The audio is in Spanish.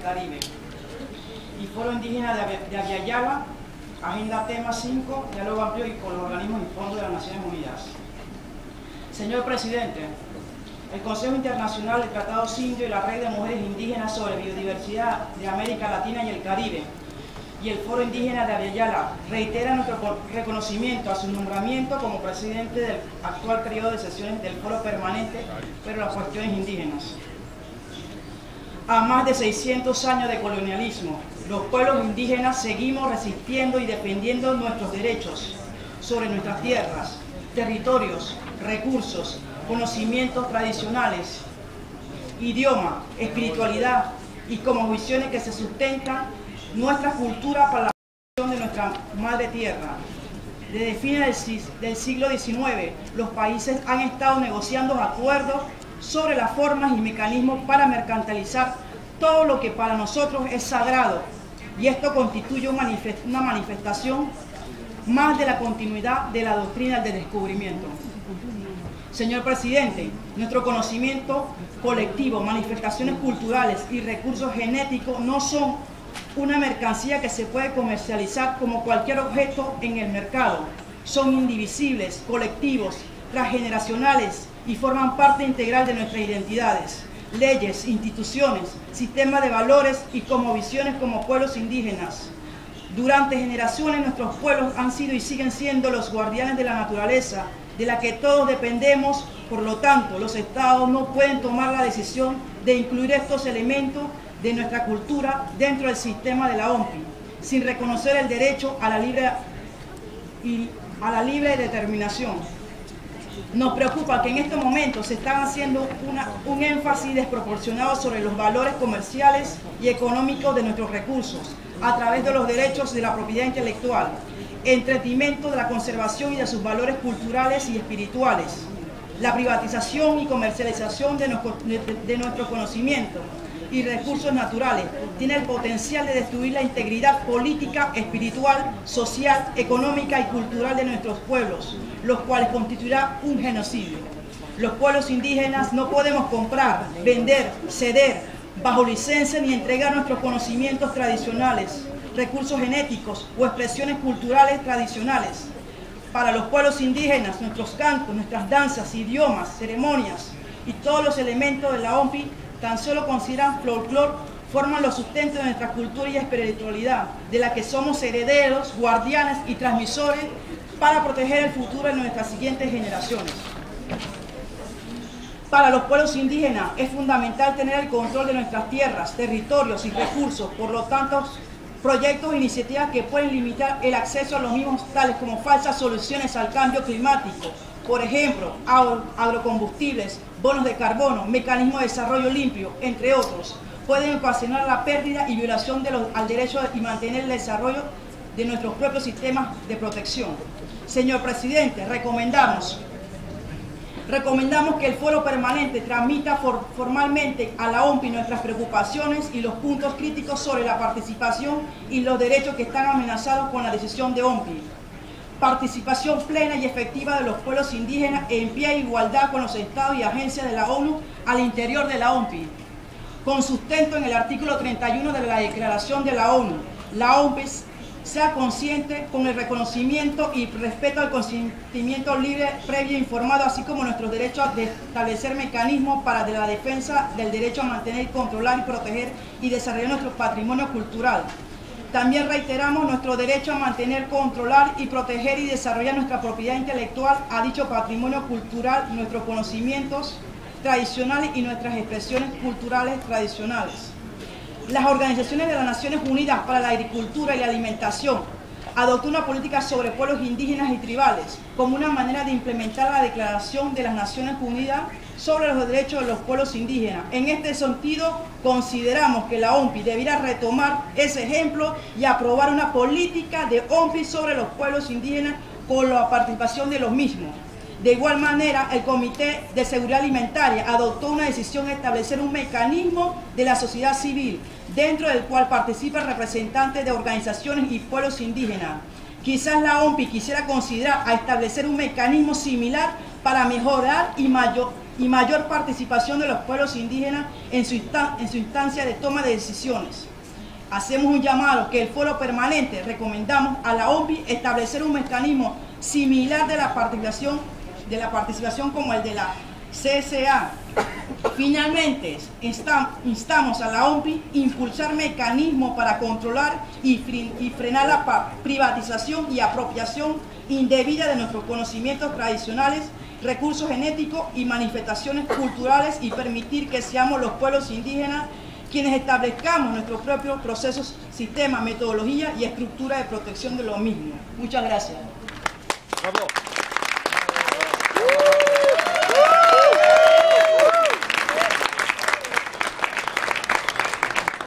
Caribe. Y Foro Indígena de Abya-Yala, Agenda Tema 5, Diálogo Amplio y con los organismos y fondos de las Naciones Unidas. Señor Presidente, el Consejo Internacional del Tratado Indio y la Red de Mujeres Indígenas sobre Biodiversidad de América Latina y el Caribe y el Foro Indígena de Abya-Yala reitera nuestro reconocimiento a su nombramiento como presidente del actual periodo de sesiones del Foro Permanente para las Cuestiones Indígenas. A más de 600 años de colonialismo, los pueblos indígenas seguimos resistiendo y defendiendo nuestros derechos sobre nuestras tierras, territorios, recursos, conocimientos tradicionales, idioma, espiritualidad y como visiones que se sustentan nuestra cultura para la protección de nuestra madre tierra. Desde fines del siglo XIX, los países han estado negociando acuerdos sobre las formas y mecanismos para mercantilizar todo lo que para nosotros es sagrado, y esto constituye una manifestación más de la continuidad de la doctrina del descubrimiento. Señor Presidente, nuestro conocimiento colectivo, manifestaciones culturales y recursos genéticos no son una mercancía que se puede comercializar como cualquier objeto en el mercado. Son indivisibles, colectivos, transgeneracionales y forman parte integral de nuestras identidades, leyes, instituciones, sistemas de valores y como visiones como pueblos indígenas. Durante generaciones nuestros pueblos han sido y siguen siendo los guardianes de la naturaleza, de la que todos dependemos. Por lo tanto, los estados no pueden tomar la decisión de incluir estos elementos de nuestra cultura dentro del sistema de la OMPI, sin reconocer el derecho a la libre determinación. Nos preocupa que en este momento se están haciendo un énfasis desproporcionado sobre los valores comerciales y económicos de nuestros recursos, a través de los derechos de la propiedad intelectual, en detrimento de la conservación y de sus valores culturales y espirituales. La privatización y comercialización de nuestro conocimiento y recursos naturales tiene el potencial de destruir la integridad política, espiritual, social, económica y cultural de nuestros pueblos, los cuales constituirá un genocidio. Los pueblos indígenas no podemos comprar, vender, ceder, bajo licencia ni entregar nuestros conocimientos tradicionales, recursos genéticos o expresiones culturales tradicionales. Para los pueblos indígenas, nuestros cantos, nuestras danzas, idiomas, ceremonias y todos los elementos de la OMPI tan solo consideran folclore, forman los sustentos de nuestra cultura y espiritualidad, de la que somos herederos, guardianes y transmisores para proteger el futuro de nuestras siguientes generaciones. Para los pueblos indígenas es fundamental tener el control de nuestras tierras, territorios y recursos. Por lo tanto, proyectos e iniciativas que pueden limitar el acceso a los mismos, tales como falsas soluciones al cambio climático, por ejemplo, agrocombustibles, bonos de carbono, mecanismos de desarrollo limpio, entre otros, pueden ocasionar la pérdida y violación al derecho y mantener el desarrollo de nuestros propios sistemas de protección. Señor Presidente, recomendamos que el Foro Permanente transmita formalmente a la OMPI nuestras preocupaciones y los puntos críticos sobre la participación y los derechos que están amenazados con la decisión de OMPI. Participación plena y efectiva de los pueblos indígenas en pie e igualdad con los estados y agencias de la ONU al interior de la OMPI. Con sustento en el artículo 31 de la Declaración de la ONU, la OMPI sea consciente con el reconocimiento y respeto al consentimiento libre, previo e informado, así como nuestros derechos de establecer mecanismos para la defensa del derecho a mantener, controlar y proteger y desarrollar nuestro patrimonio cultural. También reiteramos nuestro derecho a mantener, controlar y proteger y desarrollar nuestra propiedad intelectual a dicho patrimonio cultural, nuestros conocimientos tradicionales y nuestras expresiones culturales tradicionales. Las organizaciones de las Naciones Unidas para la Agricultura y la Alimentación adoptó una política sobre pueblos indígenas y tribales como una manera de implementar la Declaración de las Naciones Unidas sobre los derechos de los pueblos indígenas. En este sentido, consideramos que la OMPI debiera retomar ese ejemplo y aprobar una política de OMPI sobre los pueblos indígenas con la participación de los mismos. De igual manera, el Comité de Seguridad Alimentaria adoptó una decisión de establecer un mecanismo de la sociedad civil, dentro del cual participan representantes de organizaciones y pueblos indígenas. Quizás la OMPI quisiera considerar a establecer un mecanismo similar para mejorar y y mayor participación de los pueblos indígenas en su instancia de toma de decisiones. Hacemos un llamado que el Foro Permanente recomendamos a la OMPI establecer un mecanismo similar de la participación como el de la CSA. Finalmente, instamos a la OMPI a impulsar mecanismos para controlar y frenar la privatización y apropiación indebida de nuestros conocimientos tradicionales, recursos genéticos y manifestaciones culturales, y permitir que seamos los pueblos indígenas quienes establezcamos nuestros propios procesos, sistemas, metodología y estructura de protección de lo mismo. Muchas gracias. Bravo.